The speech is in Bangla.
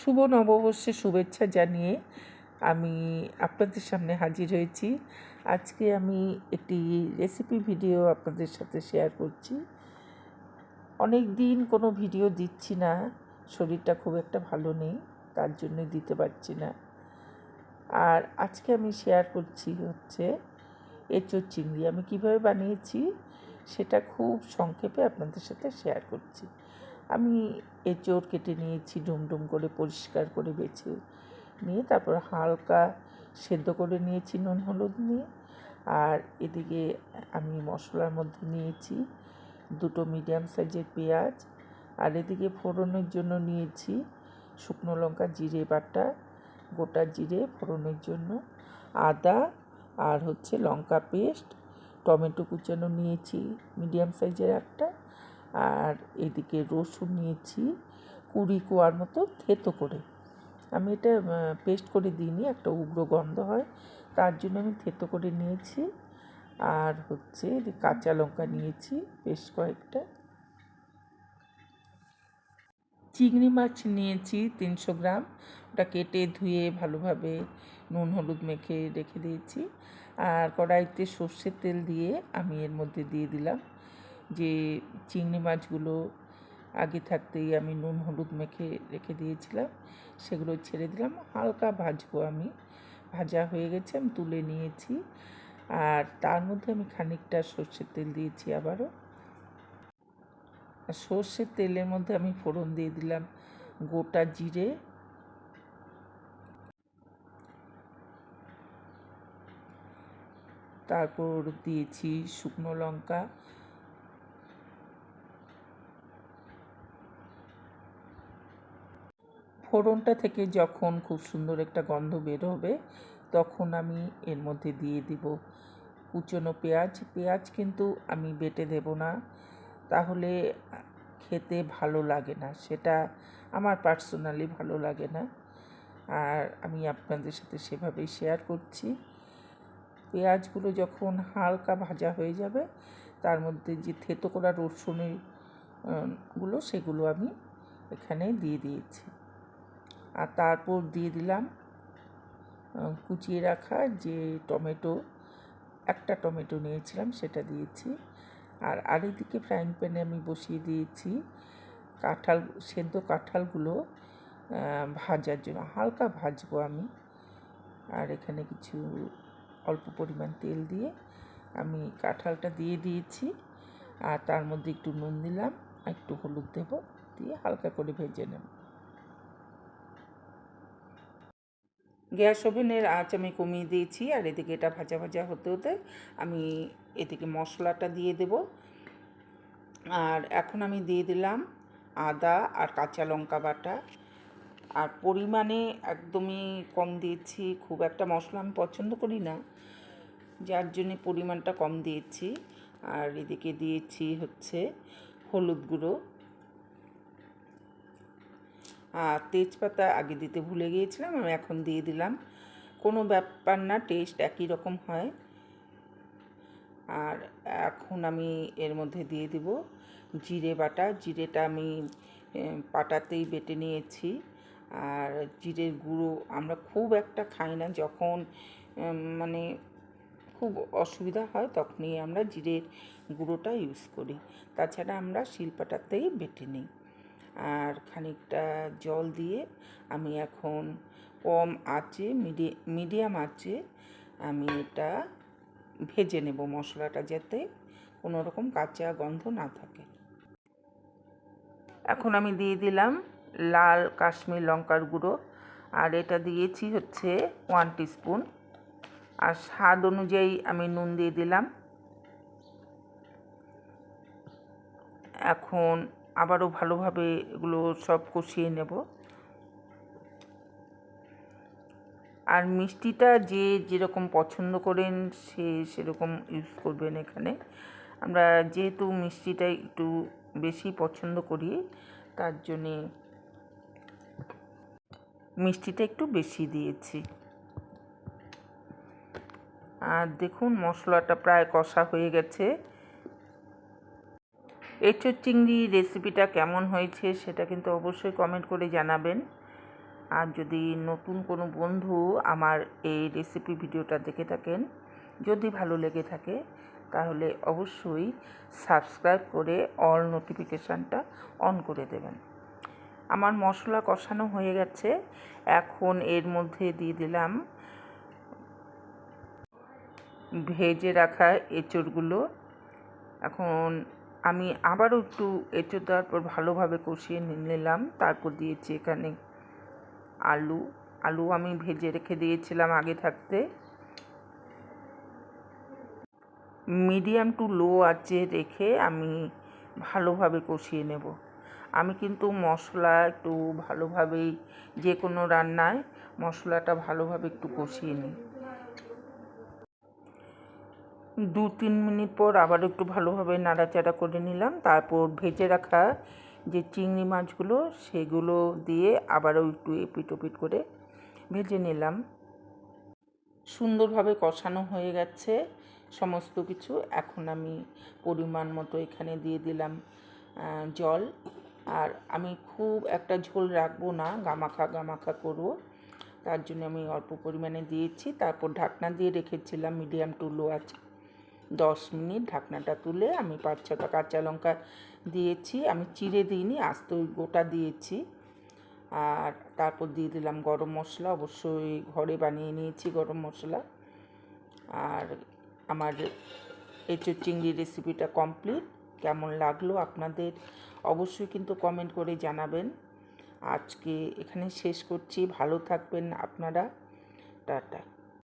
শুভ নববর্ষের শুভেচ্ছা জানিয়ে আমি আপনাদের সামনে হাজির হয়েছি। আজকে আমি একটি রেসিপি ভিডিও আপনাদের সাথে শেয়ার করছি। অনেক দিন কোনো ভিডিও দিচ্ছি না, শরীরটা খুব একটা ভালো নেই, তার জন্য দিতে পারছি না। আর আজকে আমি শেয়ার করছি হচ্ছে এঁচোড় চিংড়ি। আমি কিভাবে বানিয়েছি সেটা খুব সংক্ষেপে আপনাদের সাথে শেয়ার করছি। আমি এঁচোড় কেটে নিয়েছি, ডুমডুম করে পরিষ্কার করে বেছে নিয়ে তারপর হালকা সেদ্ধ করে নিয়েছি নুন হলুদ নিয়ে। আর এদিকে আমি মশলার মধ্যে নিয়েছি দুটো মিডিয়াম সাইজের পেঁয়াজ, আর এদিকে ফোড়নের জন্য নিয়েছি শুকনো লঙ্কা, জিরে বাটা, গোটা জিরে ফোড়নের জন্য, আদা আর হচ্ছে লঙ্কা পেস্ট, টমেটো কুচানো নিয়েছি মিডিয়াম সাইজের একটা, আর এদিকে রসুন নিয়েছি 20 কোয়ার মতো থেতো করে। আমি এটা পেস্ট করে দিইনি, একটা উগ্র গন্ধ হয়, তার জন্য আমি থেতো করে নিয়েছি। আর হচ্ছে কাঁচা লঙ্কা নিয়েছি বেশ কয়েকটা। চিংড়ি মাছ নিয়েছি 300 গ্রাম, ওটা কেটে ধুয়ে ভালোভাবে নুন হলুদ মেখে রেখে দিয়েছি। আর কড়াইতে সর্ষের তেল দিয়ে আমি এর মধ্যে দিয়ে দিলাম যে চিংড়ি মাছগুলো আগে থাকতেই আমি নুন হলুদ মেখে রেখে দিয়েছিলাম, সেগুলো ছেড়ে দিলাম। হালকা ভাজবো আমি, ভাজা হয়ে গেছে, আমি তুলে নিয়েছি। আর তার মধ্যে আমি খানিকটা সর্ষের তেল দিয়েছি আবারও। আর সর্ষের তেলের মধ্যে আমি ফোড়ন দিয়ে দিলাম গোটা জিরে, তারপর দিয়েছি শুকনো লঙ্কা, ফোড়নটা থেকে যখন খুব সুন্দর একটা গন্ধ বের হবে তখন আমি এর মধ্যে দিয়ে দিব কুচনো পেঁয়াজ। পেঁয়াজ কিন্তু আমি বেটে দেব না, তাহলে খেতে ভালো লাগে না, সেটা আমার পার্সোনালি ভালো লাগে না। আর আমি আপনাদের সাথে সেভাবেই শেয়ার করছি। পেঁয়াজগুলো যখন হালকা ভাজা হয়ে যাবে তার মধ্যে যে থেতো করা রসুনের গুলো সেগুলো আমি এখানে দিয়ে দিয়েছি। আর তারপর দিয়ে দিলাম কুচিয়ে রাখা যে টমেটো, একটা টমেটো নিয়েছিলাম সেটা দিয়েছি। আর আরেকদিকে ফ্রাইং প্যানে আমি বসিয়ে দিয়েছি সেদ্ধ কাঁঠালগুলো ভাজার জন্য, হালকা ভাজবো আমি। আর এখানে কিছু অল্প পরিমাণ তেল দিয়ে আমি কাঁঠালটা দিয়ে দিয়েছি, আর তার মধ্যে একটু নুন দিলাম, একটু হলুদ দেব, দিয়ে হালকা করে ভেজে নেব। গ্যাস ওভেনের আঁচ আমি কমিয়ে দিয়েছি। আর এদিকে এটা ভাজা ভাজা হতে হতে আমি এদিকে মশলাটা দিয়ে দেব। আর এখন আমি দিয়ে দিলাম আদা আর কাঁচা লঙ্কা বাটা, আর পরিমাণে একদমই কম দিয়েছি, খুব একটা মশলা আমি পছন্দ করি না, যার জন্যে পরিমাণটা কম দিয়েছি। আর এদিকে দিয়েছি হচ্ছে হলুদ গুঁড়ো, আর তেজপাতা আগে দিতে ভুলে গিয়েছিলাম, আমি এখন দিয়ে দিলাম। কোনো ব্যাপার না, টেস্ট একই রকম হয়। আর এখন আমি এর মধ্যে দিয়ে দিব জিরে বাটা। জিরেটা আমি পাটাতেই বেটে নিয়েছি। আর জিরের গুঁড়ো আমরা খুব একটা খাই না, যখন মানে খুব অসুবিধা হয় তখনই আমরা জিরের গুঁড়োটা ইউজ করি, তাছাড়া আমরা শিলপাটাতেই বেটে নিই। আর খানিকটা জল দিয়ে আমি এখন কম আঁচে, মিডিয়াম আঁচে আমি এটা ভেজে নেব, মশলাটা যাতে কোনো রকম কাঁচা গন্ধ না থাকে। এখন আমি দিয়ে দিলাম লাল কাশ্মীর লঙ্কার গুঁড়ো, আর এটা দিয়েছি হচ্ছে 1 টিস্পুন। আর স্বাদ অনুযায়ী আমি নুন দিয়ে দিলাম। এখন আবারও ভালোভাবে এগুলো সব কষিয়ে নেব। আর মিষ্টিটা যে যেরকম পছন্দ করেন সে সেরকম ইউজ করবেন। এখানে আমরা যেহেতু মিষ্টিটা একটু বেশি পছন্দ করি, তার জন্যে মিষ্টিটা একটু বেশি দিয়েছি। আর দেখুন মশলাটা প্রায় কষা হয়ে গেছে। এঁচোড় চিংড়ি রেসিপিটা কেমন হয়েছে সেটা কিন্তু অবশ্যই কমেন্ট করে জানাবেন। আর যদি নতুন কোনো বন্ধু আমার এই রেসিপি ভিডিওটা দেখে থাকেন, যদি ভালো লেগে থাকে তাহলে অবশ্যই সাবস্ক্রাইব করে অল নোটিফিকেশানটা অন করে দেবেন। আমার মশলা কষানো হয়ে গেছে, এখন এর মধ্যে দিয়ে দিলাম ভেজে রাখা এঁচড়গুলো। এখন আমি আবারও একটু এঁচড় দেওয়ার পর ভালোভাবে কষিয়ে নিলাম। তারপর দিয়েছি এখানে আলু আমি ভেজে রেখে দিয়েছিলাম আগে থাকতে। মিডিয়াম টু লো আঁচে রেখে আমি ভালোভাবে কষিয়ে নেব। আমি কিন্তু মশলা একটু ভালোভাবেই, যে কোনো রান্নায় মশলাটা ভালোভাবে একটু কষিয়ে নিই। 2-3 মিনিট পর আবার একটু ভালোভাবে নাড়াচাড়া করে নিলাম। তারপর ভেজে রাখা যে চিংড়ি মাছগুলো সেগুলো দিয়ে আবারও একটু এপিট ওপিট করে ভেজে নিলাম। সুন্দরভাবে কষানো হয়ে গেছে সমস্ত কিছু। এখন আমি পরিমাণ মতো এখানে দিয়ে দিলাম জল। আর আমি খুব একটা ঝোল রাখবো না, গামাখা করবো, তার জন্য আমি অল্প পরিমাণে দিয়েছি। তারপর ঢাকনা দিয়ে রেখেছিলাম মিডিয়াম টু লো আছে 10 মিনিট। ঢাকনাটা তুলে আমি 5-6টা কাঁচা লঙ্কা দিয়েছি, আমি চিড়ে দিইনি, আস্ত গোটা দিয়েছি। আর তারপর দিয়ে দিলাম গরম মশলা, অবশ্যই ঘরে বানিয়ে নিয়েছি গরম মশলা। আর আমার এঁচোড় চিংড়ি রেসিপিটা কমপ্লিট। কেমন লাগলো আপনাদের অবশ্যই কিন্তু কমেন্ট করে জানাবেন। আজকে এখানে শেষ করছি, ভালো থাকবেন আপনারা, টাটা।